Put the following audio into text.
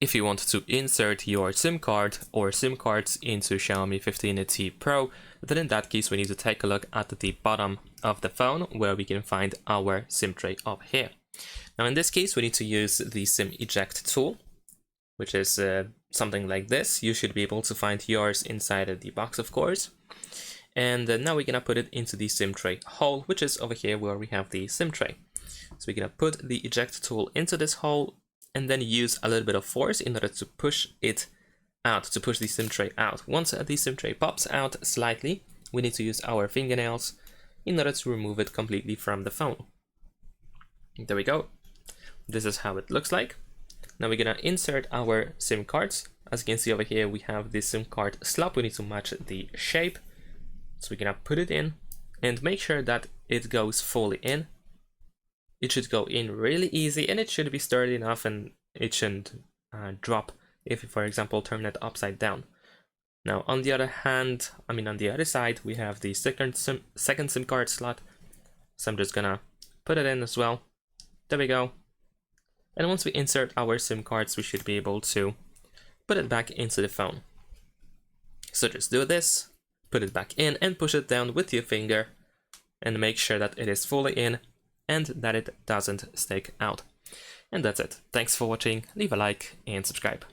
if you want to insert your SIM card or SIM cards into Xiaomi 15T Pro, then in that case we need to take a look at the bottom of the phone where we can find our SIM tray up here. Now in this case we need to use the SIM eject tool, which is something like this. You should be able to find yours inside of the box, of course. And now we're gonna put it into the SIM tray hole, which is over here where we have the SIM tray. So we're gonna put the eject tool into this hole and then use a little bit of force in order to push it out, to push the SIM tray out. Once the SIM tray pops out slightly, we need to use our fingernails in order to remove it completely from the phone. There we go. This is how it looks like. Now we're gonna insert our SIM cards. As you can see over here, we have the SIM card slot. We need to match the shape. So we're gonna put it in and make sure that it goes fully in. It should go in really easy and it should be sturdy enough and it shouldn't drop if you, for example, turn it upside down. Now on the other hand, on the other side, we have the second SIM card slot. So I'm just gonna put it in as well. There we go. And once we insert our SIM cards, we should be able to put it back into the phone. So just do this, put it back in and push it down with your finger and make sure that it is fully in and that it doesn't stick out. And that's it. Thanks for watching, leave a like and subscribe.